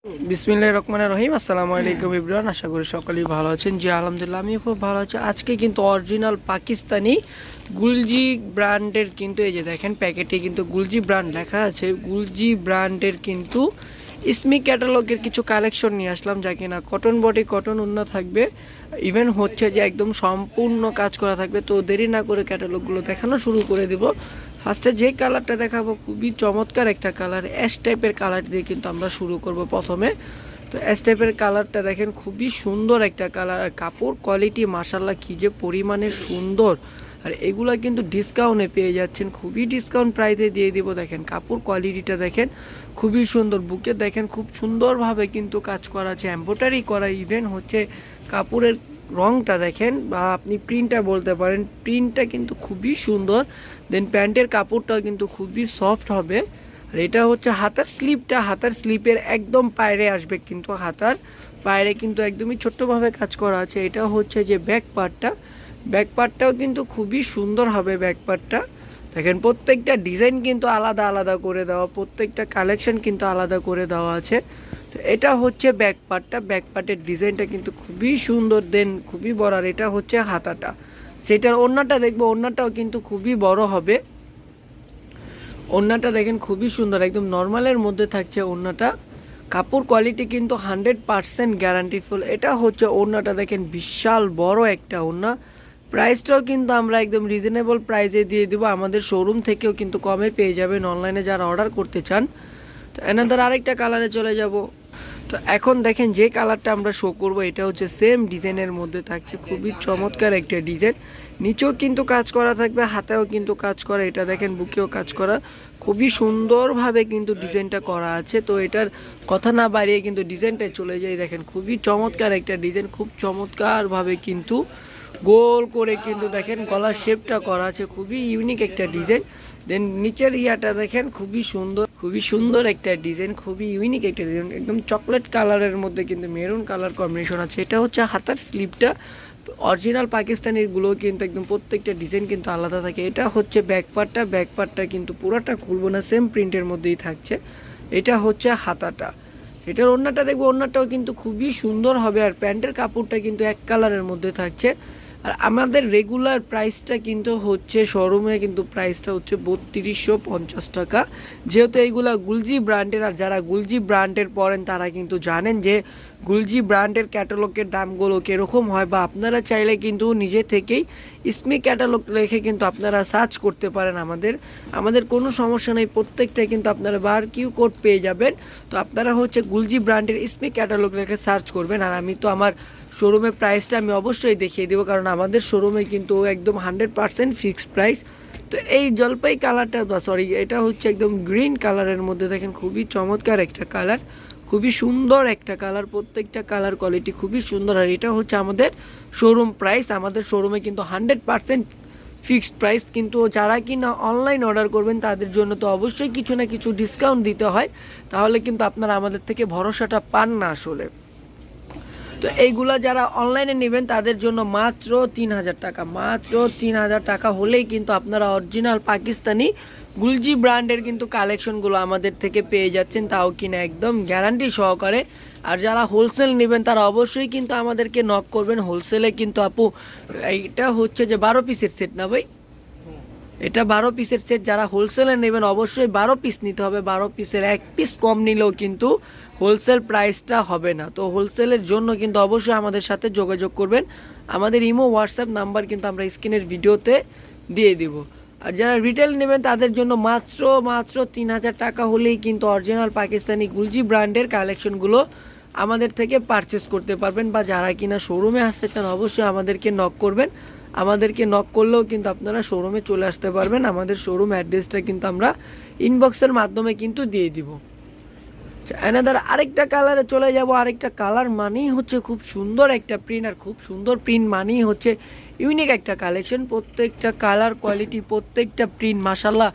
বিসমিল্লাহির রহমানির রহিম। আসসালামু আলাইকুম এভরিওয়ান, আশা করি সকলেই ভালো আছেন। জি আলহামদুলিল্লাহ, আমি খুব ভালো আছি। আজকে কিন্তু অরিজিনাল পাকিস্তানি গুলজি ব্র্যান্ডের কিন্তু এই যে দেখেন প্যাকেটে কিন্তু গুলজি ব্র্যান্ড লেখা আছে। গুলজি ব্র্যান্ডের কিন্তু ইসমি ক্যাটালগের কিছু কালেকশন নিয়ে আসলাম, যা কিনা কটন বডি কটন ওড়না থাকবে। ইভেন হচ্ছে যে একদম সম্পূর্ণ কাজ করা থাকবে। তো দেরি না করে ক্যাটালগুলো দেখানো শুরু করে দিব। ফার্স্টে যে কালারটা দেখাবো খুবই চমৎকার একটা কালার, অ্যাশ টাইপের কালার দিয়ে কিন্তু আমরা শুরু করব প্রথমে। তো অ্যাশ টাইপের কালারটা দেখেন খুবই সুন্দর একটা কালার, আর কাপড় কোয়ালিটি মাশাল্লাহ কি যে পরিমাণে সুন্দর। আর এগুলা কিন্তু ডিসকাউন্টে পেয়ে যাচ্ছেন, খুবই ডিসকাউন্ট প্রাইসে দিয়ে দিব। দেখেন কাপড় কোয়ালিটিটা দেখেন খুবই সুন্দর, বুকে দেখেন খুব সুন্দরভাবে কিন্তু কাজ করা আছে, এমব্রয়ডারি করা। ইভেন হচ্ছে কাপড়ের রংটা দেখেন, বা আপনি প্রিন্টটা বলতে পারেন, প্রিন্টটা কিন্তু খুবই সুন্দর। দেন প্যান্টের কাপড়টাও কিন্তু খুবই সফট হবে। আর এটা হচ্ছে হাতার স্লিপটা, হাতার স্লিপের একদম পায়রে আসবে, কিন্তু হাতার পায়রে কিন্তু একদমই ছোট্টভাবে কাজ করা আছে। এটা হচ্ছে যে ব্যাক পার্টটা, ব্যাক পার্টটাও কিন্তু খুবই সুন্দর হবে। ব্যাক পার্টটা দেখেন প্রত্যেকটা ডিজাইন কিন্তু আলাদা আলাদা করে দেওয়া, প্রত্যেকটা কালেকশন কিন্তু আলাদা করে দেওয়া আছে। তো এটা হচ্ছে ব্যাক পার্টটা, ব্যাক পার্টের ডিজাইনটা কিন্তু খুবই সুন্দর, দেন খুবই বড়। আর এটা হচ্ছে হাতাটা, যেটার ওড়নাটা দেখবো, ওড়নাটাও কিন্তু খুবই বড় হবে। ওড়নাটা দেখেন খুবই সুন্দর, একদম নর্মালের মধ্যে থাকছে ওড়নাটা। কাপড় কোয়ালিটি কিন্তু 100% গ্যারান্টিফুল। এটা হচ্ছে ওড়নাটা দেখেন বিশাল বড় একটা ওড়না। প্রাইসটাও কিন্তু আমরা একদম রিজনেবল প্রাইসে দিয়ে দেবো, আমাদের শোরুম থেকেও কিন্তু কমে পেয়ে যাবেন অনলাইনে যারা অর্ডার করতে চান। তো এনাদের আরেকটা কালারে চলে যাব। তো এখন দেখেন যে কালারটা আমরা শো করব, এটা হচ্ছে সেম ডিজাইনের মধ্যে থাকছে, খুবই চমৎকার একটা ডিজাইন। নিচেও কিন্তু কাজ করা থাকবে, হাতেও কিন্তু কাজ করা। এটা দেখেন বুকেও কাজ করা, খুবই সুন্দরভাবে কিন্তু ডিজাইনটা করা আছে। তো এটার কথা না বাড়িয়ে কিন্তু ডিজাইনটায় চলে যায়। দেখেন খুবই চমৎকার একটা ডিজাইন, খুব চমৎকারভাবে কিন্তু গোল করে কিন্তু দেখেন গলার শেপটা করা আছে, খুবই ইউনিক একটা ডিজাইন। দেন নিচের ইয়াটা দেখেন খুবই সুন্দর, খুবই সুন্দর একটা ডিজাইন, খুবই ইউনিক একটা ডিজাইন। একদম চকলেট কালারের মধ্যে কিন্তু মেরুন কালার কম্বিনেশন আছে। এটা হচ্ছে হাতার স্লিপটা। অরিজিনাল পাকিস্তানির গুলো কিন্তু একদম প্রত্যেকটা ডিজাইন কিন্তু আলাদা থাকে। এটা হচ্ছে ব্যাক পার্টটা, ব্যাক পার্টটা কিন্তু পুরোটা খুলবো না, সেম প্রিন্টের মধ্যেই থাকছে। এটা হচ্ছে হাতাটা, এটার ওড়নাটা দেখবো, ওড়নাটাও কিন্তু খুবই সুন্দর হবে। আর প্যান্টের কাপড়টা কিন্তু এক কালারের মধ্যে থাকছে। আর আমাদের রেগুলার প্রাইসটা কিন্তু হচ্ছে শোরুমে কিন্তু প্রাইসটা হচ্ছে 3250 টাকা, যেহেতু এইগুলা গুলজি ব্র্যান্ডের। আর যারা গুলজি ব্র্যান্ডের পরেন তারা কিন্তু জানেন যে গুলজি ব্র্যান্ডের ক্যাটালগের দামগুলো কীরকম হয়। বা আপনারা চাইলে কিন্তু নিজে থেকেই ইসমি ক্যাটালগ রেখে কিন্তু আপনারা সার্চ করতে পারেন। আমাদের কোনো সমস্যা নেই, প্রত্যেকটাই কিন্তু আপনারা বার কিউ কোড পেয়ে যাবেন। তো আপনারা হচ্ছে গুলজি ব্র্যান্ডের ইসমি ক্যাটালগ রেখে সার্চ করবেন। আর আমি তো আমার শোরুমের প্রাইসটা আমি অবশ্যই দেখিয়ে দেবো, কারণ আমাদের শোরুমে কিন্তু একদম 100% ফিক্সড প্রাইস। তো এই জলপাই কালারটা, বা সরি এটা হচ্ছে একদম গ্রিন কালারের মধ্যে দেখেন খুবই চমৎকার একটা কালার, খুবই সুন্দর একটা কালার। প্রত্যেকটা কালার কোয়ালিটি খুবই সুন্দর। আর এটা হচ্ছে আমাদের শোরুম প্রাইস। আমাদের শোরুমে কিন্তু 100% ফিক্সড প্রাইস, কিন্তু যারা কিনা অনলাইন অর্ডার করবেন তাদের জন্য তো অবশ্যই কিছু না কিছু ডিসকাউন্ট দিতে হয়, তাহলে কিন্তু আপনারা আমাদের থেকে ভরসাটা পান না আসলে। তো এইগুলা যারা অনলাইনে নেবেন তাদের জন্য মাত্র 3000 টাকা, মাত্র 3000 টাকা হলেই কিন্তু আপনারা অরিজিনাল পাকিস্তানি গুলজি ব্র্যান্ডের কিন্তু কালেকশনগুলো আমাদের থেকে পেয়ে যাচ্ছেন, তাও কিনা একদম গ্যারান্টি সহকারে। আর যারা হোলসেল নেবেন তারা অবশ্যই কিন্তু আমাদেরকে নক করবেন। হোলসেলে কিন্তু আপু এইটা হচ্ছে যে 12 পিসের সেট না ভাই, এটা 12 পিসের সেট। যারা হোলসেলে নেবেন অবশ্যই 12 পিস নিতে হবে, 12 পিসের এক পিস কম নিলেও কিন্তু হোলসেল প্রাইসটা হবে না। তো হোলসেলের জন্য কিন্তু অবশ্যই আমাদের সাথে যোগাযোগ করবেন। আমাদের ইমো হোয়াটসঅ্যাপ নাম্বার কিন্তু আমরা স্ক্রিনের ভিডিওতে দিয়ে দিব। আর যারা রিটেল নেবেন তাদের জন্য মাত্র 3000 টাকা হলেই কিন্তু অরিজিনাল পাকিস্তানি গুলজি ব্র্যান্ডের কালেকশনগুলো আমাদের থেকে পারচেস করতে পারবেন। বা যারা কিনা শোরুমে আসতে চান অবশ্যই আমাদেরকে নক করবেন। আমাদেরকে নক করলেও কিন্তু আপনারা শোরুমে চলে আসতে পারবেন। আমাদের শোরুম অ্যাড্রেসটা কিন্তু আমরা ইনবক্সের মাধ্যমে কিন্তু দিয়ে দিব। এনাদার আরেকটা কালারে চলে যাব। আরেকটা কালার মানেই হচ্ছে খুব সুন্দর একটা প্রিন্ট, আর খুব সুন্দর প্রিন্ট মানেই হচ্ছে ইউনিক একটা কালেকশন। প্রত্যেকটা কালার কোয়ালিটি, প্রত্যেকটা প্রিন্ট মাশাল্লাহ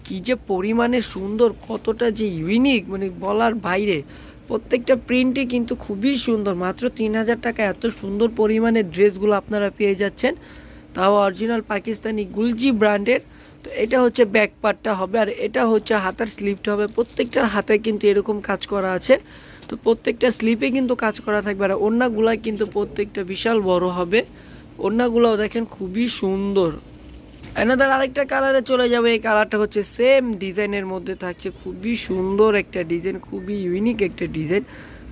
কি যে পরিমাণে সুন্দর, কতটা যে ইউনিক মানে বলার বাইরে। প্রত্যেকটা প্রিন্টই কিন্তু খুবই সুন্দর। মাত্র 3000 টাকা এত সুন্দর পরিমাণের ড্রেসগুলো আপনারা পেয়ে যাচ্ছেন, তাও অরিজিনাল পাকিস্তানি গুলজি ব্র্যান্ডের। তো এটা হচ্ছে ব্যাক পার্টটা হবে, আর এটা হচ্ছে হাতার স্লিভটা হবে। প্রত্যেকটার হাতে কিন্তু এরকম কাজ করা আছে। তো প্রত্যেকটা স্লিপে কিন্তু কাজ করা থাকবে, আর ওড়নাগুলা কিন্তু প্রত্যেকটা বিশাল বড় হবে। ওড়নাগুলাও দেখেন খুবই সুন্দর। এনাদার আরেকটা কালারে চলে যাবে। এই কালারটা হচ্ছে সেম ডিজাইনের মধ্যে থাকছে, খুবই সুন্দর একটা ডিজাইন, খুবই ইউনিক একটা ডিজাইন।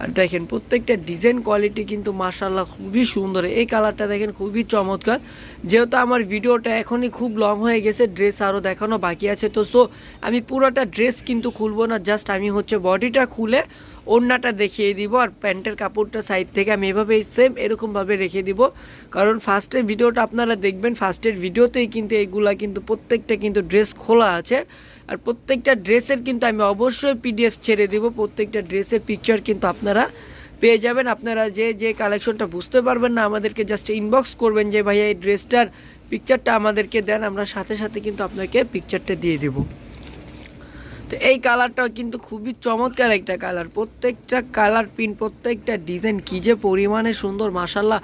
আর দেখেন প্রত্যেকটা ডিজাইন কোয়ালিটি কিন্তু মাশাআল্লাহ খুবই সুন্দর। এই কালারটা দেখেন খুবই চমৎকার। যেহেতু আমার ভিডিওটা এখনই খুব লং হয়ে গেছে, ড্রেস আরও দেখানো বাকি আছে, তো সো আমি পুরোটা ড্রেস কিন্তু খুলবো না, জাস্ট আমি হচ্ছে বডিটা খুলে ওড়নাটা দেখিয়ে দিব, আর প্যান্টের কাপড়টা সাইড থেকে আমি এভাবে সেম এরকমভাবে রেখে দিব। কারণ ফার্স্টের ভিডিওটা আপনারা দেখবেন, ফার্স্টের ভিডিওতেই কিন্তু এইগুলা কিন্তু প্রত্যেকটা কিন্তু ড্রেস খোলা আছে। আর প্রত্যেকটা ড্রেসের কিন্তু আমি অবশ্যই পিডিএফ ছেড়ে দেব, প্রত্যেকটা ড্রেসের পিকচার কিন্তু আপনারা পেয়ে যাবেন। আপনারা যে কালেকশনটা বুঝতে পারবেন না, আমাদেরকে জাস্ট ইনবক্স করবেন যে ভাইয়া এই ড্রেসটার পিকচারটা আমাদেরকে দেন, আমরা সাথে সাথে কিন্তু আপনাকে পিকচারটা দিয়ে দেব। তো এই কালারটাও কিন্তু খুবই চমৎকার একটা কালার, প্রত্যেকটা কালার প্রিন্ট, প্রত্যেকটা ডিজাইন কী যে পরিমাণে সুন্দর, মাশাআল্লাহ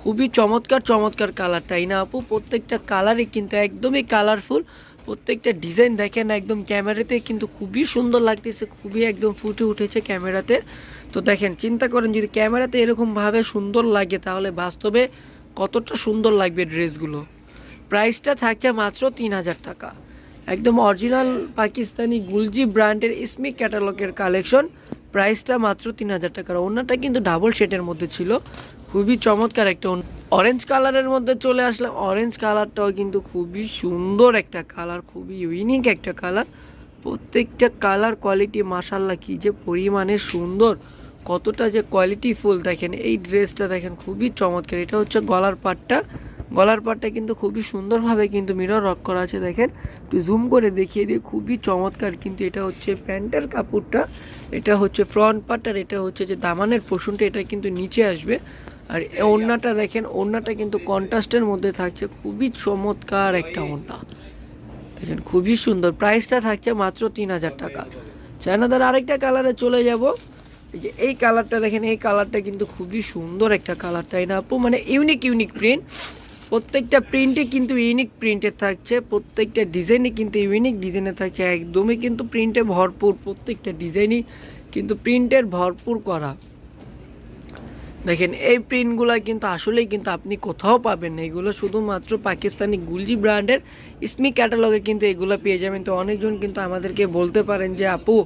খুবই চমৎকার চমৎকার কালার, তাই না আপু? প্রত্যেকটা কালারই কিন্তু একদমই কালারফুল। প্রত্যেকটা ডিজাইন দেখেন একদম ক্যামেরাতে কিন্তু খুবই সুন্দর লাগতেছে, খুবই একদম ফুটে উঠেছে ক্যামেরাতে। তো দেখেন, চিন্তা করেন যদি ক্যামেরাতে এরকমভাবে সুন্দর লাগে তাহলে বাস্তবে কতটা সুন্দর লাগবে ড্রেসগুলো। প্রাইসটা থাকছে মাত্র 3000 টাকা। একদম অরিজিনাল পাকিস্তানি গুলজি ব্র্যান্ডের ইসমি ক্যাটালগের কালেকশন, প্রাইসটা মাত্র 3000 টাকার। ওড়নাটা কিন্তু ডাবল শেডের মধ্যে ছিল, খুবই চমৎকার একটা অরেঞ্জ কালারের মধ্যে চলে আসলাম। অরেঞ্জ কালারটাও কিন্তু খুবই সুন্দর একটা কালার, খুবই ইউনিক একটা কালার। প্রত্যেকটা কালার কোয়ালিটি মাশাআল্লাহ কি যে পরিমাণে সুন্দর, কতটা যে কোয়ালিটি ফুল। দেখেন এই ড্রেসটা দেখেন খুবই চমৎকার। এটা হচ্ছে গলার পাটটা, গলার পাটটা কিন্তু খুবই সুন্দরভাবে কিন্তু মিরর রক করা আছে। দেখেন একটু জুম করে দেখিয়ে দিই, খুবই চমৎকার। কিন্তু এটা হচ্ছে প্যান্টের কাপড়টা, এটা হচ্ছে ফ্রন্ট পার্ট, আর এটা হচ্ছে যে দামানের পোর্শনটা, এটা কিন্তু নিচে আসবে। আর ওড়নাটা দেখেন, ওড়নাটা কিন্তু কন্ট্রাস্টের মধ্যে থাকছে, খুবই চমৎকার একটা ওড়না, দেখেন খুবই সুন্দর। প্রাইসটা থাকছে মাত্র 3000 টাকা। চায়নাদার আরেকটা কালারে চলে যাব। এই যে এই কালারটা দেখেন, এই কালারটা কিন্তু খুবই সুন্দর একটা কালার, তাই না আপু? মানে ইউনিক ইউনিক প্রিন্ট, প্রত্যেকটা প্রিন্টে কিন্তু ইউনিক প্রিন্টের থাকছে, প্রত্যেকটা ডিজাইনই কিন্তু ইউনিক ডিজাইনের থাকছে, একদমই কিন্তু প্রিন্টে ভরপুর, প্রত্যেকটা ডিজাইনই কিন্তু প্রিন্টের ভরপুর করা। দেখেন এই প্রিন্টগুলো কিন্তু আসলেই কিন্তু আপনি কোথাও পাবেন না, এগুলো শুধুমাত্র পাকিস্তানি গুলজি ব্র্যান্ডের ইসমি ক্যাটালগে কিন্তু এগুলো পেয়ে যাবেন। তো অনেকজন কিন্তু আমাদেরকে বলতে পারেন যে আপু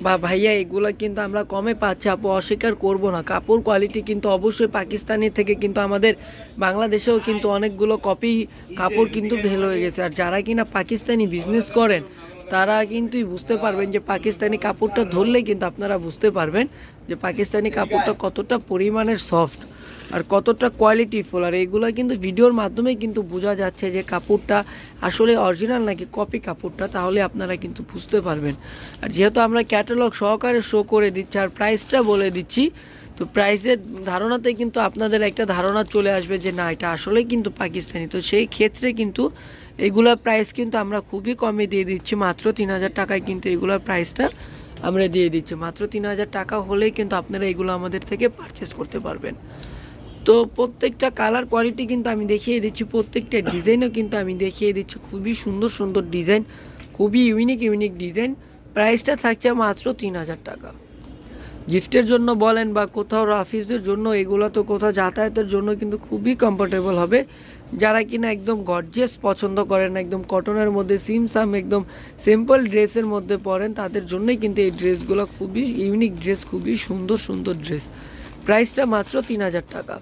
বা ভাইয়া এগুলো কিন্তু আমরা কমে পাচ্ছি, আপু অস্বীকার করব না, কাপড় কোয়ালিটি কিন্তু অবশ্যই পাকিস্তানি থেকে কিন্তু আমাদের বাংলাদেশেও কিন্তু অনেকগুলো কপি কাপড় কিন্তু ফেল হয়ে গেছে। আর যারা কিনা পাকিস্তানি বিজনেস করেন তারা কিন্তু বুঝতে পারবেন যে পাকিস্তানি কাপড়টা ধরলেই কিন্তু আপনারা বুঝতে পারবেন যে পাকিস্তানি কাপড়টা কতটা পরিমাণের সফট আর কতটা কোয়ালিটিফুল। আর এইগুলো কিন্তু ভিডিওর মাধ্যমে কিন্তু বোঝা যাচ্ছে যে কাপড়টা আসলে অরিজিনাল নাকি কপি কাপড়টা, তাহলে আপনারা কিন্তু বুঝতে পারবেন। আর যেহেতু আমরা ক্যাটালগ সহকারে শো করে দিচ্ছি আর প্রাইসটা বলে দিচ্ছি, তো প্রাইসের ধারণাতে কিন্তু আপনাদের একটা ধারণা চলে আসবে যে না এটা আসলেই কিন্তু পাকিস্তানি। তো সেই ক্ষেত্রে কিন্তু এইগুলোর প্রাইস কিন্তু আমরা খুবই কমে দিয়ে দিচ্ছি, মাত্র 3000 টাকায় কিন্তু এইগুলোর প্রাইসটা আমরা দিয়ে দিচ্ছি। মাত্র 3000 টাকা হলেই কিন্তু আপনারা এগুলো আমাদের থেকে পারচেস করতে পারবেন। তো প্রত্যেকটা কালার কোয়ালিটি কিন্তু আমি দেখিয়ে দিচ্ছি, প্রত্যেকটা ডিজাইনও কিন্তু আমি দেখিয়ে দিচ্ছি, খুবই সুন্দর সুন্দর ডিজাইন, খুবই ইউনিক ইউনিক ডিজাইন। প্রাইসটা থাকছে মাত্র 3000 টাকা। গিফটের জন্য বলেন বা কোথাও অফিসের জন্য, এগুলো তো কোথাও যাতায়াতের জন্য কিন্তু খুবই কমফোর্টেবল হবে। যারা কিনা একদম গর্জিয়াস পছন্দ করেন, একদম কটনের মধ্যে সিমসাম একদম সিম্পল ড্রেসের মধ্যে পরেন, তাদের জন্যই কিন্তু এই ড্রেসগুলো খুবই ইউনিক ড্রেস, খুবই সুন্দর সুন্দর ড্রেস। প্রাইসটা মাত্র 3000 টাকা।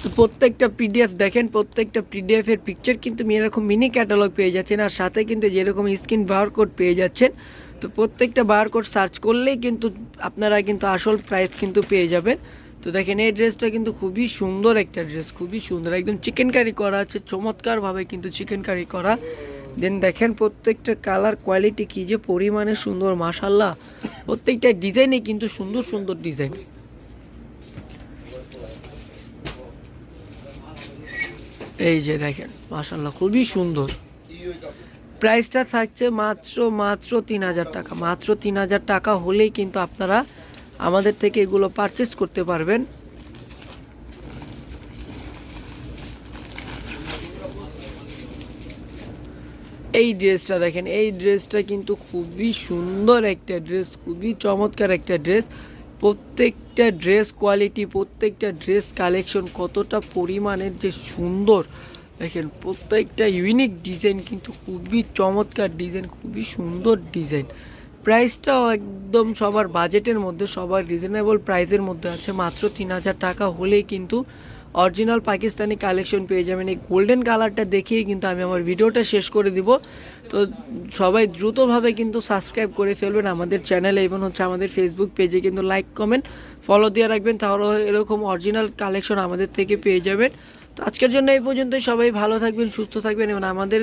তো প্রত্যেকটা পিডিএফ দেখেন, প্রত্যেকটা পিডিএফের পিকচার কিন্তু এরকম মিনি ক্যাটালগ পেয়ে যাচ্ছেন, আর সাথে কিন্তু যেরকম স্ক্রিন বারকোড পেয়ে যাচ্ছেন। তো প্রত্যেকটা বারকোড সার্চ করলেই কিন্তু আপনারা কিন্তু আসল প্রাইস কিন্তু পেয়ে যাবেন। তো দেখেন এই ড্রেসটা কিন্তু খুবই সুন্দর একটা ড্রেস, খুবই সুন্দর, একদম চিকেন কারি করা আছে, চমৎকারভাবে কিন্তু চিকেন কারি করা। দেন দেখেন প্রত্যেকটা কালার কোয়ালিটি কী যে পরিমাণে সুন্দর, মাশাআল্লাহ প্রত্যেকটা ডিজাইনে কিন্তু সুন্দর সুন্দর ডিজাইন। এই যে দেখেন মাশাআল্লাহ খুবই সুন্দর। প্রাইসটা থাকছে মাত্র 3000 টাকা। মাত্র 3000 টাকা হলেই কিন্তু আপনারা আমাদের থেকে এগুলো পারচেস করতে পারবেন। এই ড্রেসটা দেখেন, এই ড্রেসটা কিন্তু খুবই সুন্দর একটা ড্রেস, খুবই চমৎকার একটা ড্রেস। প্রত্যেকটা ড্রেস কোয়ালিটি, প্রত্যেকটা ড্রেস কালেকশন কতটা পরিমাণের যে সুন্দর দেখেন, প্রত্যেকটা ইউনিক ডিজাইন কিন্তু খুবই চমৎকার ডিজাইন, খুবই সুন্দর ডিজাইন। প্রাইসটাও একদম সবার বাজেটের মধ্যে, সবার রিজনেবল প্রাইসের মধ্যে আছে। মাত্র 3000 টাকা হলেই কিন্তু অরিজিনাল পাকিস্তানি কালেকশন পেয়ে যাবেন। এই গোল্ডেন কালারটা দেখিয়ে কিন্তু আমি আমার ভিডিওটা শেষ করে দিব। তো সবাই দ্রুতভাবে কিন্তু সাবস্ক্রাইব করে ফেলবেন আমাদের চ্যানেলে এবং হচ্ছে আমাদের ফেসবুক পেজে কিন্তু লাইক কমেন্ট ফলো দিয়ে রাখবেন, তাহলে এরকম অরিজিনাল কালেকশন আমাদের থেকে পেয়ে যাবেন। তো আজকের জন্য এই পর্যন্তই। সবাই ভালো থাকবেন, সুস্থ থাকবেন এবং আমাদের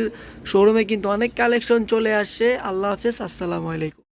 শোরুমে কিন্তু অনেক কালেকশন চলে আসছে। আল্লাহ হাফেজ, আসসালামু আলাইকুম।